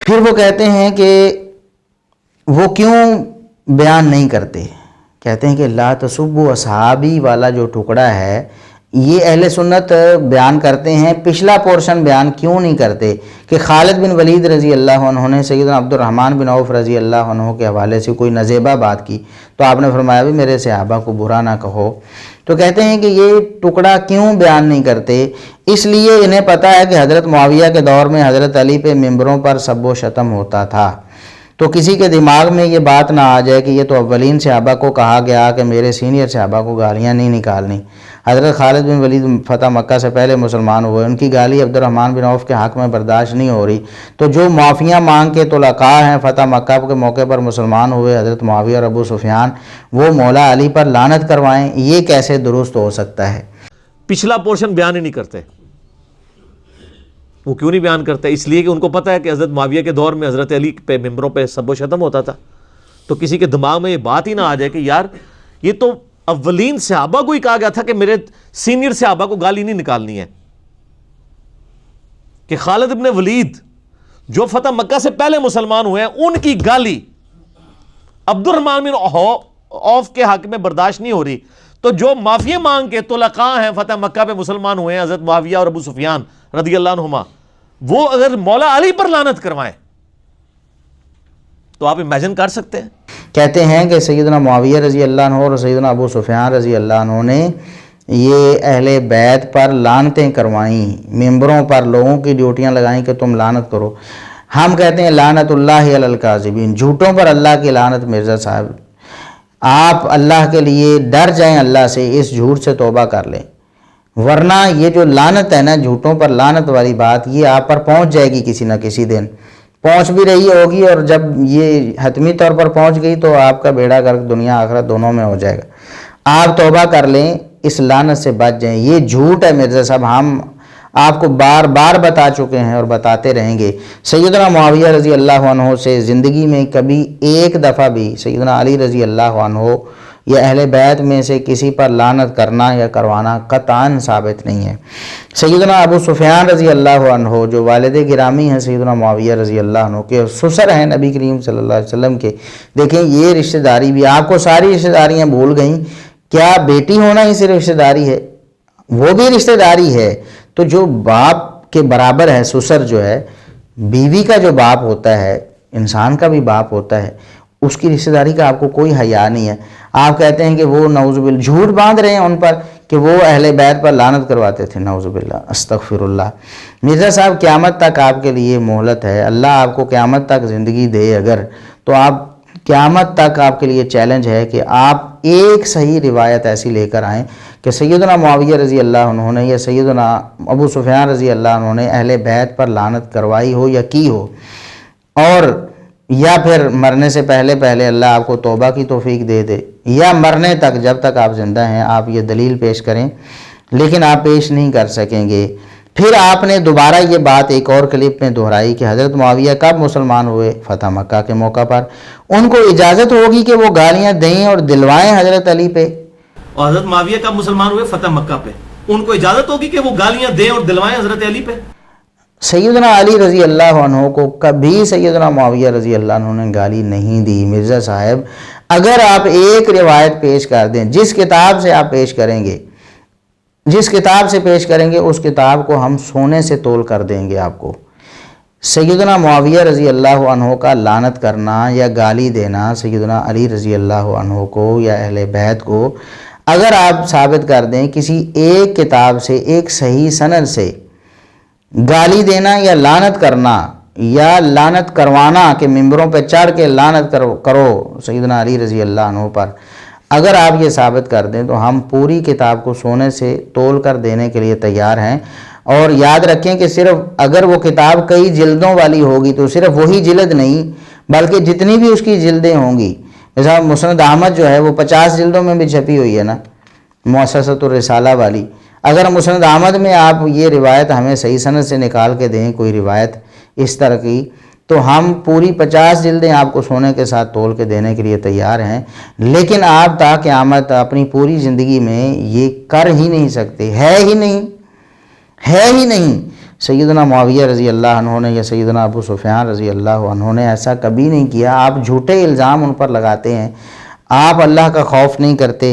پھر وہ کہتے ہیں کہ وہ کیوں بیان نہیں کرتے، کہتے ہیں کہ لا تسبوا اصحابی والا جو ٹکڑا ہے یہ اہل سنت بیان کرتے ہیں، پچھلا پورشن بیان کیوں نہیں کرتے کہ خالد بن ولید رضی اللہ عنہ نے سیدنا عبد الرحمن بن عوف رضی اللہ عنہ کے حوالے سے کوئی نزیبہ بات کی تو آپ نے فرمایا بھی میرے صحابہ کو برا نہ کہو. تو کہتے ہیں کہ یہ ٹکڑا کیوں بیان نہیں کرتے، اس لیے انہیں پتہ ہے کہ حضرت معاویہ کے دور میں حضرت علی پہ ممبروں پر سب و شتم ہوتا تھا، تو کسی کے دماغ میں یہ بات نہ آ جائے کہ یہ تو اولین صحابہ کو کہا گیا کہ میرے سینئر صحابہ کو گالیاں نہیں نکالنی. حضرت خالد بن ولید فتح مکہ سے پہلے مسلمان ہوئے، ان کی گالی عبد الرحمن بن عوف کے حق میں برداشت نہیں ہو رہی، تو جو معافیاں مانگ کے طلقاء ہیں فتح مکہ کے موقع پر مسلمان ہوئے حضرت معاویہ اور ابو سفیان، وہ مولا علی پر لعنت کروائیں، یہ کیسے درست ہو سکتا ہے؟ پچھلا پورشن بیان ہی نہیں کرتے. وہ کیوں نہیں بیان کرتے؟ اس لیے کہ ان کو پتہ ہے کہ حضرت معاویہ کے دور میں حضرت علی پہ ممبروں پہ سب و شتم ہوتا تھا، تو کسی کے دماغ میں یہ بات ہی نہ آ جائے کہ یار یہ تو اولین صحابہ کو ہی کہا گیا تھا کہ میرے سینئر صحابہ کو گالی نہیں نکالنی ہے، کہ خالد ابن ولید جو فتح مکہ سے پہلے مسلمان ہوئے ہیں ان کی گالی عبد الرحمن بن عوف کے حق میں برداشت نہیں ہو رہی، تو جو معافی مانگ کے طلقاء ہیں فتح مکہ پہ مسلمان ہوئے ہیں حضرت معاویہ اور ابو سفیان رضی اللہ عنہما، وہ اگر مولا علی پر لعنت کروائیں تو آپ امیجن کر سکتے ہیں. کہتے ہیں کہ سیدنا معاویہ رضی اللہ عنہ اور سیدنا ابو سفیان رضی اللہ عنہ نے یہ اہل بیت پر لعنتیں کروائیں، ممبروں پر لوگوں کی ڈیوٹیاں لگائیں کہ تم لعنت کرو. ہم کہتے ہیں لعنت اللہ علی الکاذبین، جھوٹوں پر اللہ کی لعنت. مرزا صاحب آپ اللہ کے لیے ڈر جائیں، اللہ سے اس جھوٹ سے توبہ کر لیں، ورنہ یہ جو لعنت ہے نا، جھوٹوں پر لعنت والی بات، یہ آپ پر پہنچ جائے گی کسی نہ کسی دن، پہنچ بھی رہی ہوگی، اور جب یہ حتمی طور پر پہنچ گئی تو آپ کا بیڑا گرک دنیا آخرت دونوں میں ہو جائے گا. آپ توبہ کر لیں، اس لعنت سے بچ جائیں. یہ جھوٹ ہے مرزا صاحب، ہم آپ کو بار بار بتا چکے ہیں اور بتاتے رہیں گے. سیدنا معاویہ رضی اللہ عنہ سے زندگی میں کبھی ایک دفعہ بھی سیدنا علی رضی اللہ عنہ یا اہل بیت میں سے کسی پر لعنت کرنا یا کروانا قطعاً ثابت نہیں ہے. سیدنا ابو سفیان رضی اللہ عنہ جو والد گرامی ہیں سیدنا معاویہ رضی اللہ عنہ کے، سسر ہیں نبی کریم صلی اللہ علیہ وسلم کے، دیکھیں یہ رشتہ داری بھی آپ کو ساری رشتہ داریاں بھول گئیں. کیا بیٹی ہونا ہی صرف رشتہ داری ہے؟ وہ بھی رشتہ داری ہے. تو جو باپ کے برابر ہے، سسر جو ہے، بیوی کا جو باپ ہوتا ہے، انسان کا بھی باپ ہوتا ہے، اس کی رشتہ داری کا آپ کو کوئی حیا نہیں ہے. آپ کہتے ہیں کہ وہ نعوذ باللہ جھوٹ باندھ رہے ہیں ان پر کہ وہ اہل بیت پر لعنت کرواتے تھے، نعوذ باللہ استغفر اللہ. مرزا صاحب قیامت تک آپ کے لیے مہلت ہے، اللہ آپ کو قیامت تک زندگی دے اگر، تو آپ قیامت تک آپ کے لیے چیلنج ہے کہ آپ ایک صحیح روایت ایسی لے کر آئیں کہ سیدنا معاویہ رضی اللہ عنہ نے یا سیدنا ابو سفیان رضی اللہ عنہ نے اہل بیت پر لعنت کروائی ہو یا کی ہو، اور یا پھر مرنے سے پہلے اللہ آپ کو توبہ کی توفیق دے دے، یا مرنے تک جب تک آپ زندہ ہیں آپ یہ دلیل پیش کریں، لیکن آپ پیش نہیں کر سکیں گے. پھر آپ نے دوبارہ یہ بات ایک اور کلپ میں دہرائی کہ حضرت معاویہ کب مسلمان ہوئے؟ فتح مکہ کے موقع پر. ان کو اجازت ہوگی کہ وہ گالیاں دیں اور دلوائیں حضرت علی پہ. اور حضرت معاویہ کب مسلمان ہوئے؟ فتح مکہ پہ. ان کو اجازت ہوگی کہ وہ گالیاں دیں اور دلوائیں حضرت علی پہ؟ سیدنا علی رضی اللہ عنہ کو کبھی سیدنا معاویہ رضی اللہ عنہ نے گالی نہیں دی. مرزا صاحب اگر آپ ایک روایت پیش کر دیں، جس کتاب سے آپ پیش کریں گے، جس کتاب سے پیش کریں گے اس کتاب کو ہم سونے سے تول کر دیں گے آپ کو. سیدنا معاویہ رضی اللہ عنہ کا لعنت کرنا یا گالی دینا سیدنا علی رضی اللہ عنہ کو یا اہل بیت کو، اگر آپ ثابت کر دیں کسی ایک کتاب سے، ایک صحیح سند سے، گالی دینا یا لعنت کرنا یا لعنت کروانا کہ ممبروں پہ چڑھ کے لعنت کرو سیدنا علی رضی اللہ عنہ پر، اگر آپ یہ ثابت کر دیں تو ہم پوری کتاب کو سونے سے تول کر دینے کے لیے تیار ہیں. اور یاد رکھیں کہ صرف اگر وہ کتاب کئی جلدوں والی ہوگی تو صرف وہی جلد نہیں بلکہ جتنی بھی اس کی جلدیں ہوں گی، جیسا مسند احمد جو ہے وہ 50 جلدوں میں بھی چھپی ہوئی ہے نا، مؤسسۃ الرسالہ والی. اگر مسند احمد میں آپ یہ روایت ہمیں صحیح سند سے نکال کے دیں، کوئی روایت اس طرح کی، تو ہم پوری 50 جلدیں آپ کو سونے کے ساتھ تول کے دینے کے لیے تیار ہیں. لیکن آپ تا قیامت اپنی پوری زندگی میں یہ کر ہی نہیں سکتے، ہے ہی نہیں. سیدنا معاویہ رضی اللہ عنہ نے یا سیدنا ابو سفیان رضی اللہ عنہ نے ایسا کبھی نہیں کیا. آپ جھوٹے الزام ان پر لگاتے ہیں, آپ اللہ کا خوف نہیں کرتے.